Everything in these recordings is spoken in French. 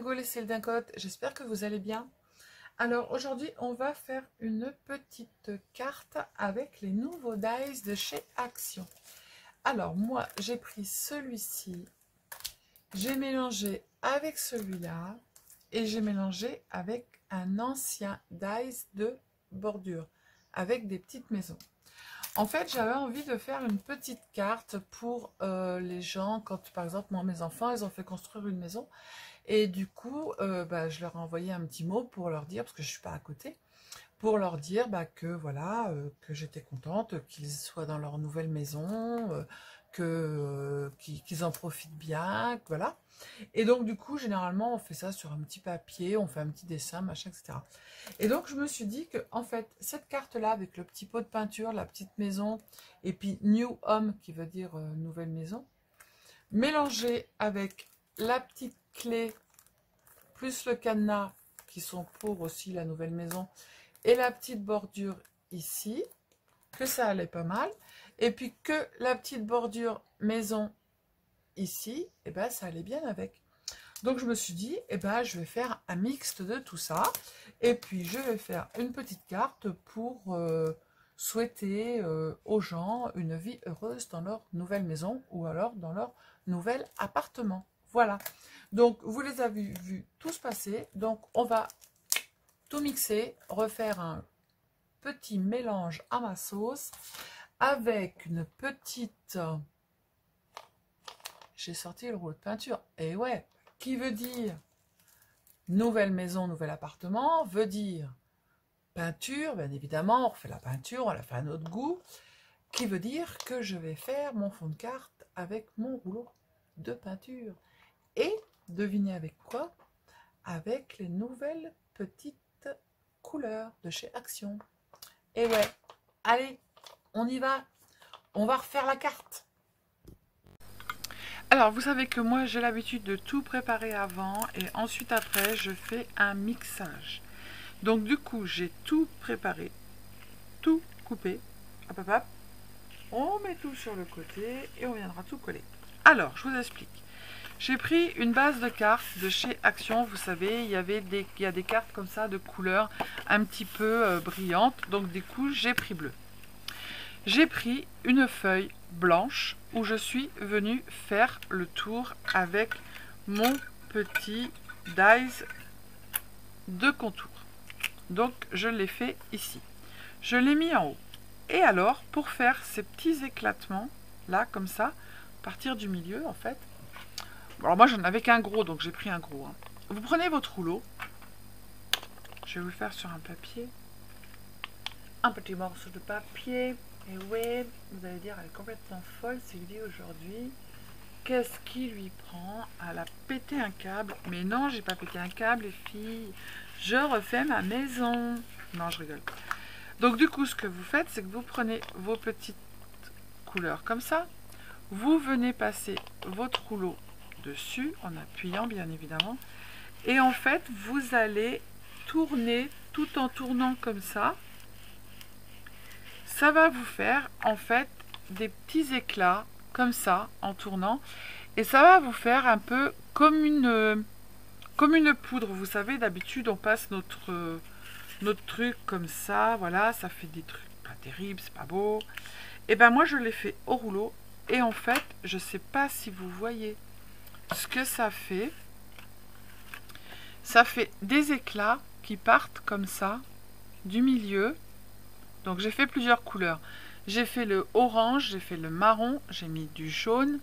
Hugo les cils d'un côté, j'espère que vous allez bien. Alors aujourd'hui on va faire une petite carte avec les nouveaux dies de chez Action. Alors moi j'ai pris celui-ci, j'ai mélangé avec celui-là et j'ai mélangé avec un ancien dies de bordure avec des petites maisons. En fait, j'avais envie de faire une petite carte pour les gens, quand par exemple, moi, mes enfants, ils ont fait construire une maison. Et du coup, je leur ai envoyé un petit mot pour leur dire, parce que je ne suis pas à côté, pour leur dire que voilà, que j'étais contente qu'ils soient dans leur nouvelle maison, qu'ils en profitent bien, voilà. Et donc du coup, généralement, on fait ça sur un petit papier, on fait un petit dessin, machin, etc. Et donc je me suis dit que en fait, cette carte-là, avec le petit pot de peinture, la petite maison, et puis New Home, qui veut dire nouvelle maison, mélangée avec la petite clé, plus le cadenas, qui sont pour aussi la nouvelle maison, et la petite bordure ici, que ça allait pas mal, et puis que la petite bordure maison ici, et ben ça allait bien avec. Donc je me suis dit, je vais faire un mixte de tout ça, et puis je vais faire une petite carte pour souhaiter aux gens une vie heureuse dans leur nouvelle maison, ou alors dans leur nouvel appartement. Voilà. Donc vous les avez vus tous passer, donc on va tout mixer, refaire un petit mélange à ma sauce, avec une petite... J'ai sorti le rouleau de peinture, et ouais, qui veut dire nouvelle maison, nouvel appartement, veut dire peinture, bien évidemment, on refait la peinture, on la fait à notre goût, qui veut dire que je vais faire mon fond de carte avec mon rouleau de peinture. Et devinez avec quoi? Avec les nouvelles petites couleurs de chez Action. Et ouais, allez, on y va, on va refaire la carte. Alors, vous savez que moi, j'ai l'habitude de tout préparer avant et ensuite, après, je fais un mixage. Donc, du coup, j'ai tout préparé, tout coupé. Hop, hop, hop. On met tout sur le côté et on viendra tout coller. Alors, je vous explique. J'ai pris une base de cartes de chez Action. Vous savez, il y a des cartes comme ça de couleurs un petit peu brillantes. Donc, du coup, j'ai pris bleu. J'ai pris une feuille blanche où je suis venue faire le tour avec mon petit dies de contour. Donc je l'ai fait ici. Je l'ai mis en haut. Et alors, pour faire ces petits éclatements, là, comme ça, à partir du milieu, en fait. Alors moi, j'en avais qu'un gros, donc j'ai pris un gros. Vous prenez votre rouleau. Je vais vous le faire sur un papier. Un petit morceau de papier. Et oui, vous allez dire, elle est complètement folle, Sylvie, aujourd'hui. Qu'est-ce qui lui prend? Elle a pété un câble. Mais non, j'ai pas pété un câble, les filles. Je refais ma maison. Non, je rigole. Donc, du coup, ce que vous faites, c'est que vous prenez vos petites couleurs comme ça. Vous venez passer votre rouleau dessus, en appuyant, bien évidemment. Et en fait, vous allez tourner, tout en tournant comme ça. Ça va vous faire en fait des petits éclats comme ça en tournant et ça va vous faire un peu comme une poudre. Vous savez, d'habitude on passe notre truc comme ça, voilà, ça fait des trucs pas terribles, c'est pas beau. Et ben moi je l'ai fait au rouleau et en fait je sais pas si vous voyez ce que ça fait. Ça fait des éclats qui partent comme ça du milieu. Donc j'ai fait plusieurs couleurs. J'ai fait le orange, j'ai fait le marron, j'ai mis du jaune,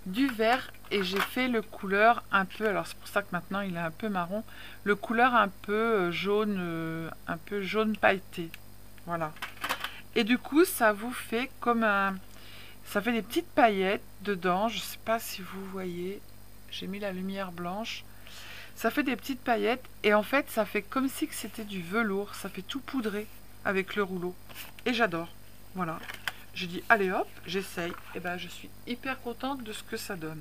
du vert et j'ai fait le couleur un peu, alors c'est pour ça que maintenant il est un peu marron, le couleur un peu jaune pailleté. Voilà. Et du coup ça vous fait comme un... Ça fait des petites paillettes dedans, je ne sais pas si vous voyez, j'ai mis la lumière blanche. Ça fait des petites paillettes et en fait ça fait comme si c'était du velours, ça fait tout poudré avec le rouleau et j'adore. Voilà, j'ai dit allez hop, j'essaye et ben je suis hyper contente de ce que ça donne.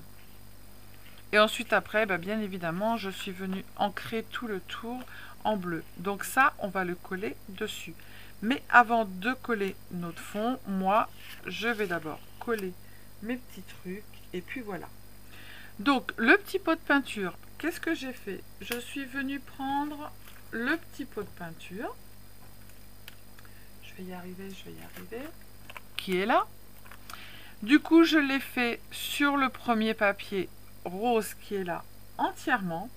Et ensuite après bien évidemment je suis venue ancrer tout le tour en bleu. Donc ça on va le coller dessus. Mais avant de coller notre fond, moi je vais d'abord coller mes petits trucs et puis voilà. Donc le petit pot de peinture qu'est-ce que j'ai fait? Je suis venue prendre le petit pot de peinture. Je vais y arriver, qui est là. Du coup, je l'ai fait sur le premier papier rose qui est là entièrement.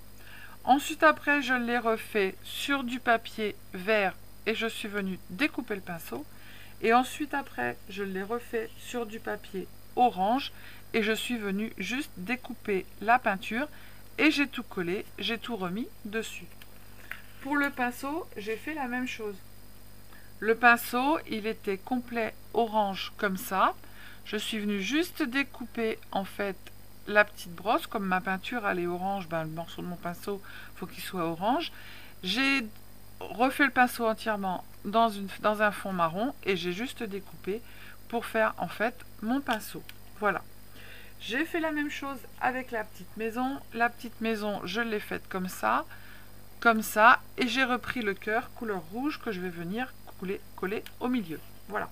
Ensuite, après, je l'ai refait sur du papier vert et je suis venue découper le pinceau. Et ensuite, après, je l'ai refait sur du papier orange et je suis venue juste découper la peinture et j'ai tout collé, j'ai tout remis dessus. Pour le pinceau, j'ai fait la même chose. Le pinceau, il était complet orange comme ça. Je suis venue juste découper en fait la petite brosse. Comme ma peinture elle est orange, ben, le morceau de mon pinceau, faut qu'il soit orange. J'ai refait le pinceau entièrement dans un fond marron et j'ai juste découpé pour faire en fait mon pinceau. Voilà. J'ai fait la même chose avec la petite maison. La petite maison, je l'ai faite comme ça, et j'ai repris le cœur couleur rouge que je vais venir coller au milieu. Voilà.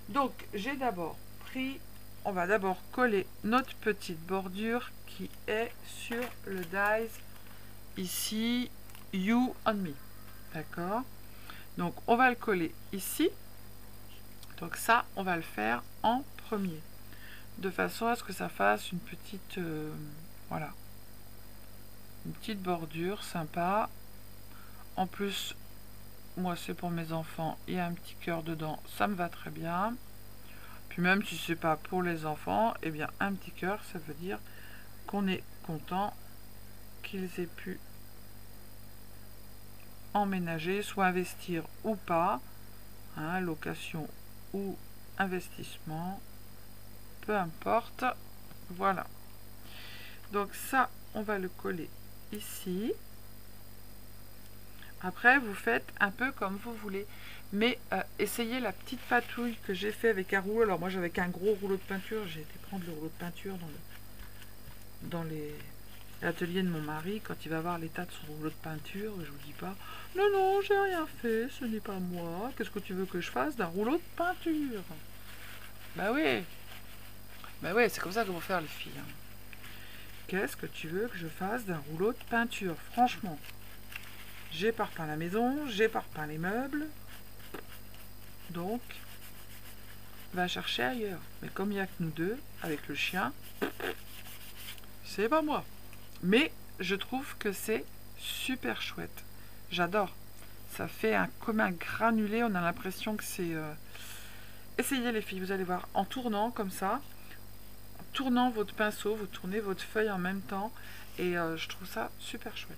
Donc, j'ai d'abord pris, on va d'abord coller notre petite bordure qui est sur le dies ici, You on Me. D'accord? Donc, on va le coller ici. Donc ça, on va le faire en premier. De façon à ce que ça fasse une petite, voilà, une petite bordure sympa. En plus, moi c'est pour mes enfants, il y a un petit cœur dedans, ça me va très bien. Puis même si c'est pas pour les enfants, eh bien un petit cœur, ça veut dire qu'on est content qu'ils aient pu emménager, soit investir ou pas, hein, location ou investissement, peu importe. Voilà. Donc ça, on va le coller ici. Après, vous faites un peu comme vous voulez. Mais essayez la petite patouille que j'ai fait avec un rouleau. Alors moi, j'avais qu'un gros rouleau de peinture. J'ai été prendre le rouleau de peinture dans l'atelier de mon mari. Quand il va voir l'état de son rouleau de peinture, je vous dis pas, non, non, j'ai rien fait, ce n'est pas moi. Qu'est-ce que tu veux que je fasse d'un rouleau de peinture? Bah oui. Bah oui, c'est comme ça que vont faire les filles. Hein. Qu'est-ce que tu veux que je fasse d'un rouleau de peinture? Franchement, j'ai pas repeint la maison, j'ai pas repeint les meubles. Donc, va chercher ailleurs. Mais comme il n'y a que nous deux, avec le chien, c'est pas moi. Mais je trouve que c'est super chouette. J'adore. Ça fait comme un granulé, on a l'impression que c'est... Essayez les filles, vous allez voir. En tournant comme ça, en tournant votre pinceau, vous tournez votre feuille en même temps. Et je trouve ça super chouette.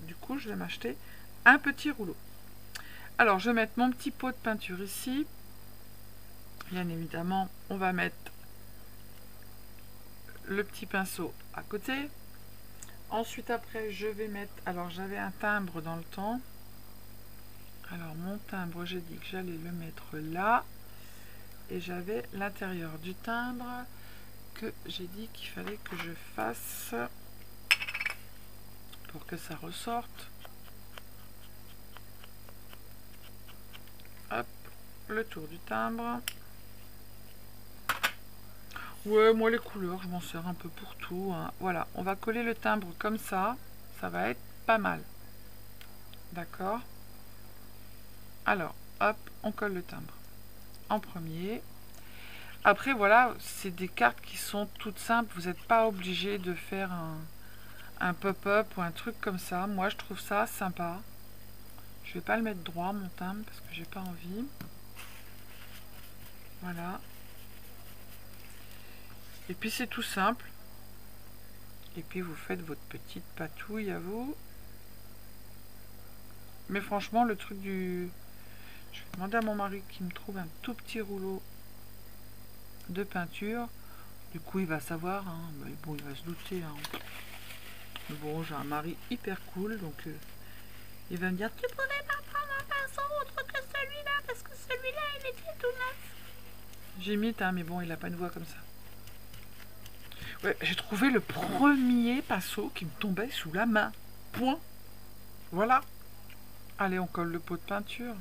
Du coup, je vais m'acheter un petit rouleau. Alors, je vais mettre mon petit pot de peinture ici. Bien évidemment, on va mettre le petit pinceau à côté. Ensuite, après, je vais mettre... Alors, j'avais un timbre dans le temps. Alors, mon timbre, j'ai dit que j'allais le mettre là. Et j'avais l'intérieur du timbre que j'ai dit qu'il fallait que je fasse pour que ça ressorte. Hop, le tour du timbre. Ouais, moi les couleurs, je m'en sers un peu pour tout. Hein. Voilà, on va coller le timbre comme ça. Ça va être pas mal. D'accord? Alors, hop, on colle le timbre en premier. Après, voilà, c'est des cartes qui sont toutes simples. Vous n'êtes pas obligé de faire un pop-up ou un truc comme ça. Moi, je trouve ça sympa. Je vais pas le mettre droit, mon timbre, parce que j'ai pas envie. Voilà. Et puis, c'est tout simple. Et puis, vous faites votre petite patouille à vous. Mais franchement, le truc du... Je vais demander à mon mari qu'il me trouve un tout petit rouleau de peinture. Du coup, il va savoir. Hein. Mais bon, il va se douter. Hein. Mais bon, j'ai un mari hyper cool. Donc, il va me dire, tu pourrais pas prendre un pinceau autre que celui-là. Parce que celui-là, il était tout neuf. J'imite, hein, mais bon, il n'a pas une voix comme ça. Ouais, j'ai trouvé le premier pinceau qui me tombait sous la main. Point. Voilà. Allez, on colle le pot de peinture.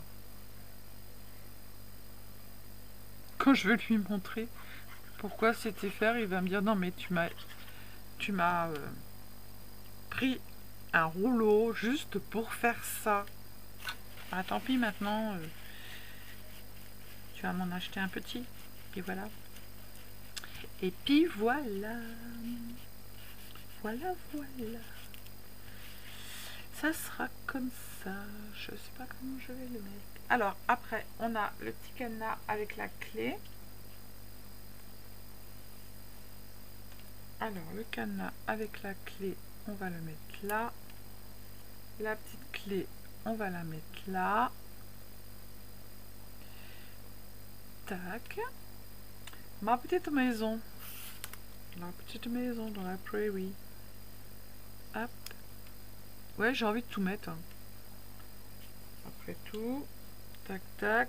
Quand je vais lui montrer pourquoi c'était faire, il va me dire non mais tu m'as pris un rouleau juste pour faire ça. Ah, tant pis, maintenant, tu vas m'en acheter un petit. Et voilà. Et puis voilà. Voilà, voilà. Ça sera comme ça. Je sais pas comment je vais le mettre. Alors, après, on a le petit cadenas avec la clé. Alors, le cadenas avec la clé, on va le mettre là. La petite clé, on va la mettre là. Tac. Ma petite maison. La petite maison dans la prairie. Hop. Ouais, j'ai envie de tout mettre. Hein. Après tout, tac, tac.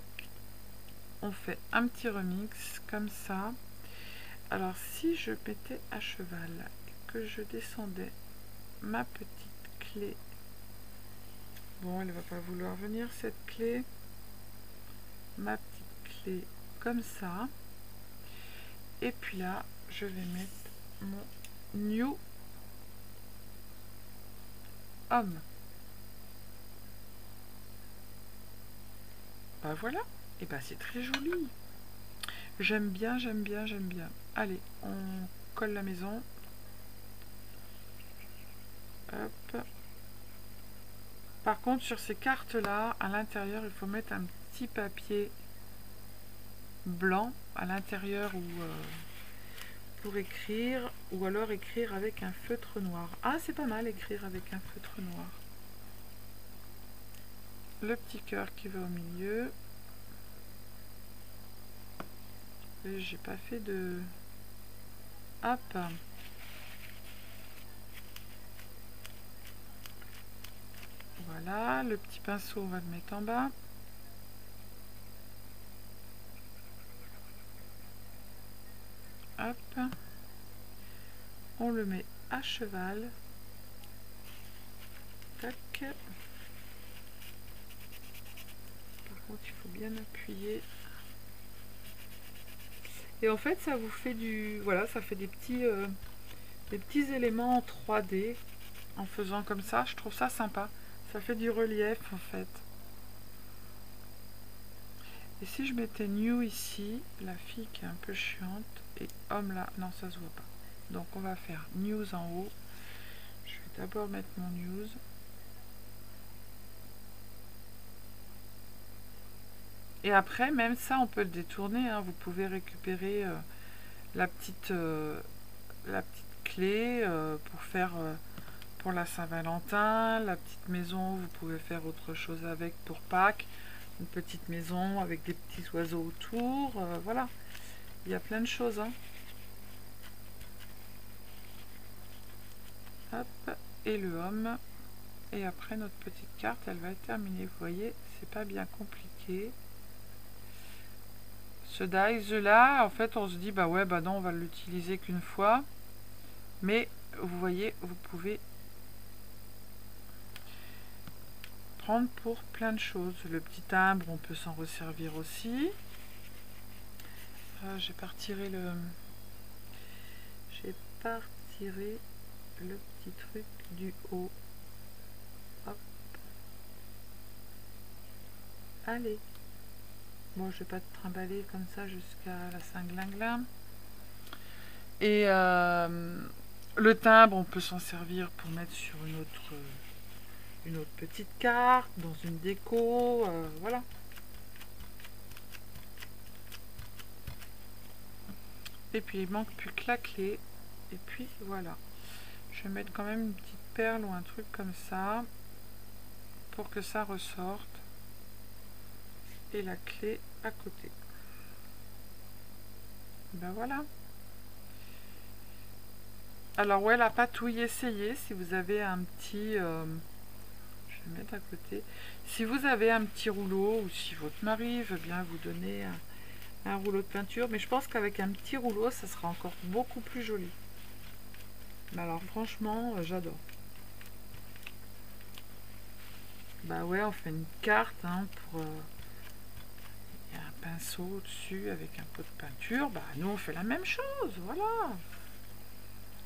On fait un petit remix comme ça. Alors, si je mettais à cheval et que je descendais ma petite clé. Bon, elle va pas vouloir venir cette clé. Ma petite clé comme ça. Et puis là, je vais mettre mon New Home. Bah voilà. Et bah c'est très joli. J'aime bien, j'aime bien, j'aime bien. Allez, on colle la maison. Hop. Par contre, sur ces cartes-là, à l'intérieur, il faut mettre un petit papier blanc à l'intérieur ou pour écrire, ou alors écrire avec un feutre noir. Ah, c'est pas mal écrire avec un feutre noir. Le petit cœur qui va au milieu. J'ai pas fait de... Hop. Voilà, le petit pinceau, on va le mettre en bas. Hop. On le met à cheval. Tac. Par contre, il faut bien appuyer. Et en fait, ça vous fait du... Voilà, ça fait des petits éléments en 3D. En faisant comme ça, je trouve ça sympa. Ça fait du relief, en fait. Et si je mettais New ici, la fille qui est un peu chiante, et Homme là, non, ça se voit pas. Donc, on va faire News en haut. Je vais d'abord mettre mon News. Et après, même ça, on peut le détourner. Hein. Vous pouvez récupérer la petite clé pour faire pour la Saint-Valentin. La petite maison, vous pouvez faire autre chose avec pour Pâques. Une petite maison avec des petits oiseaux autour. Voilà, il y a plein de choses. Hein. Hop, et le homme. Et après, notre petite carte, elle va être terminée. Vous voyez, c'est pas bien compliqué. Ce dice là, en fait, on se dit, bah ouais, bah non, on va l'utiliser qu'une fois. Mais, vous voyez, vous pouvez prendre pour plein de choses. Le petit timbre, on peut s'en resservir aussi. J'ai pas retiré le... J'ai pas retiré le petit truc du haut. Hop. Allez. Bon, je vais pas te trimballer comme ça jusqu'à la Saint-Glinglin. Et le timbre, on peut s'en servir pour mettre sur une autre petite carte, dans une déco, voilà. Et puis il manque plus que la clé. Et puis voilà. Je vais mettre quand même une petite perle ou un truc comme ça pour que ça ressorte. Et la clé à côté. Ben voilà. Alors ouais, la patouille, essayez si vous avez un petit... je vais le mettre à côté. Si vous avez un petit rouleau ou si votre mari veut bien vous donner un rouleau de peinture, mais je pense qu'avec un petit rouleau, ça sera encore beaucoup plus joli. Mais alors franchement, j'adore. Bah ouais, on fait une carte hein, pour... il y a un pinceau dessus avec un pot de peinture. Bah nous, on fait la même chose, voilà.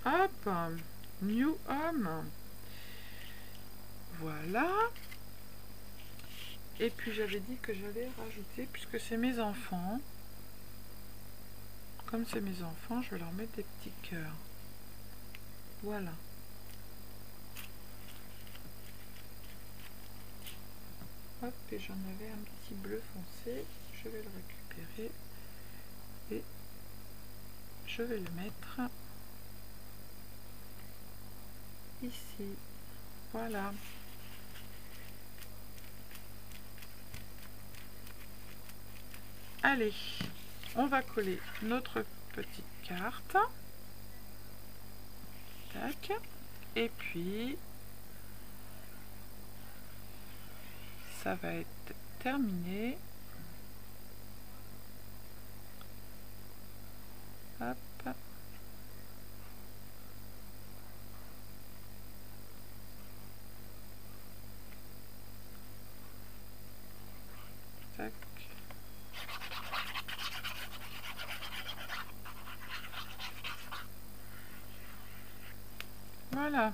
Hop, New Home. Voilà. Et puis j'avais dit que j'allais rajouter, puisque c'est mes enfants, comme c'est mes enfants, je vais leur mettre des petits cœurs. Voilà. Hop, et j'en avais un petit bleu foncé, je vais le récupérer et je vais le mettre ici. Voilà. Allez, on va coller notre petite carte. Tac. Et puis, ça va être terminé. Hop. Tac. Voilà.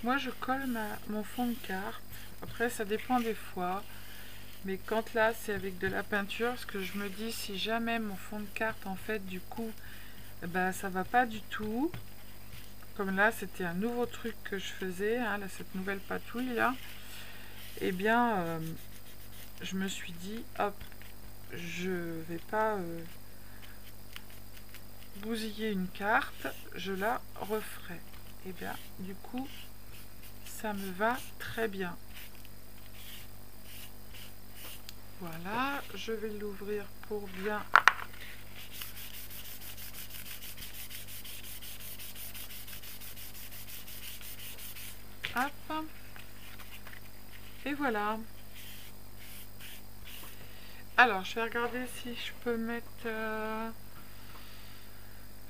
Moi, je colle mon fond de carte. Après, ça dépend des fois. Mais quand là, c'est avec de la peinture, parce que je me dis, si jamais mon fond de carte, en fait, du coup, bah, ça va pas du tout. Comme là, c'était un nouveau truc que je faisais, hein, là, cette nouvelle patouille, là. Eh bien, je me suis dit, hop, je vais pas bousiller une carte, je la referai. Et bien, du coup, ça me va très bien. Voilà, je vais l'ouvrir pour bien hop. Et voilà. Alors, je vais regarder si je peux mettre...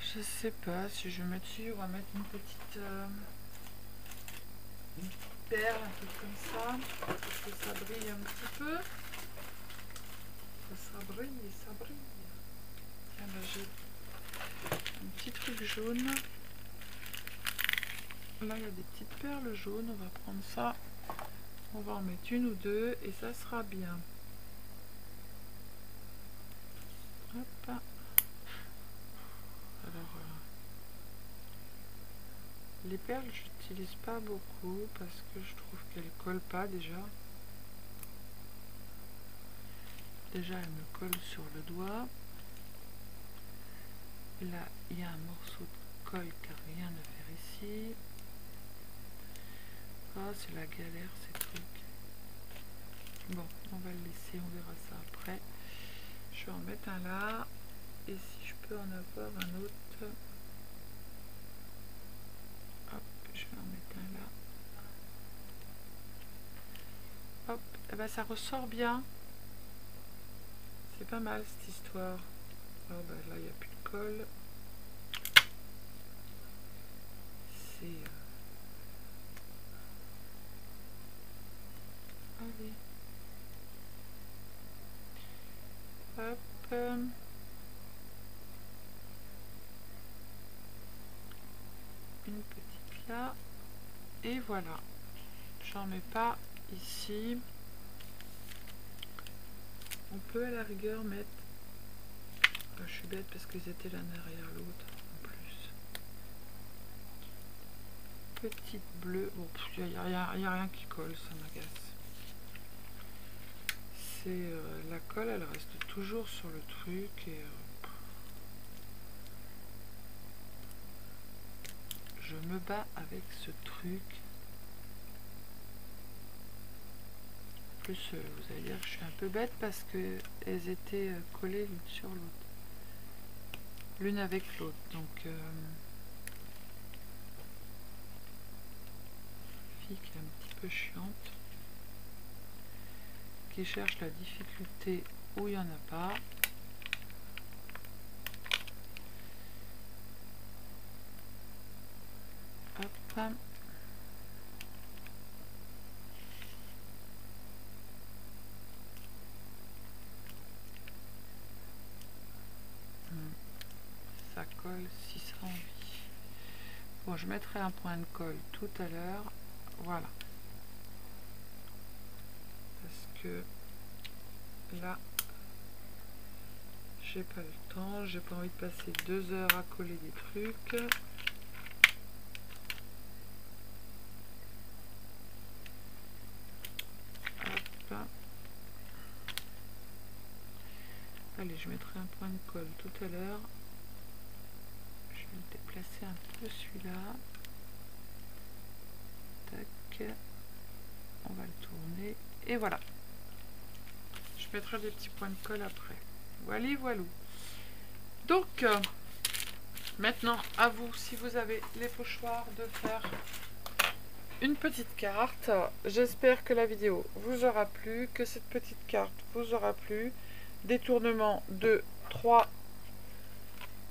je sais pas si je vais mettre ici, on va mettre une petite perle, un truc comme ça, pour que ça brille un petit peu. Ça brille, ça brille. Tiens, là j'ai un petit truc jaune. Là, il y a des petites perles jaunes, on va prendre ça. On va en mettre une ou deux et ça sera bien. Hop. Alors, les perles, j'utilise pas beaucoup parce que je trouve qu'elles collent pas déjà. Déjà, elles me collent sur le doigt. Là, il y a un morceau de colle qui n'a rien à faire ici. Ah, c'est la galère ces trucs. Bon, on va le laisser, on verra ça après. Je vais en mettre un là. Et si je peux en avoir un autre. Hop, je vais en mettre un là. Hop, et ben ça ressort bien. C'est pas mal cette histoire. Oh, ben là, il n'y a plus de colle. C'est... Allez. Hop. Une petite là. Et voilà. J'en mets pas ici. On peut à la rigueur mettre... Oh, je suis bête parce qu'ils étaient l'un derrière l'autre en plus. Petite bleue. Bon, il n'y a rien qui colle, ça m'agace. C'est la colle, elle reste toujours sur le truc et je me bats avec ce truc. En plus, vous allez dire que je suis un peu bête parce que elles étaient collées l'une sur l'autre, l'une avec l'autre. Donc, fille qui est un petit peu chiante, qui cherche la difficulté où il n'y en a pas. Hop. je mettrai un point de colle tout à l'heure. Voilà. Parce que là, j'ai pas le temps. J'ai pas envie de passer 2 heures à coller des trucs. Hop. Allez, je mettrai un point de colle tout à l'heure. Je vais déplacer un peu celui-là. Tac. On va le tourner. Et voilà. Je mettrai des petits points de colle après. Voilà, voilà. Donc, maintenant, à vous, si vous avez les pochoirs, de faire une petite carte. J'espère que la vidéo vous aura plu, que cette petite carte vous aura plu. Détournement de 3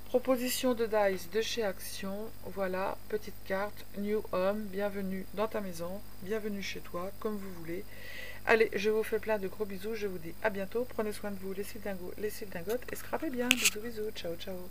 propositions de dice de chez Action. Voilà, petite carte, New Home, bienvenue dans ta maison, bienvenue chez toi, comme vous voulez. Allez, je vous fais plein de gros bisous, je vous dis à bientôt, prenez soin de vous, les cils dingotes, et scrapez bien, bisous bisous, ciao ciao.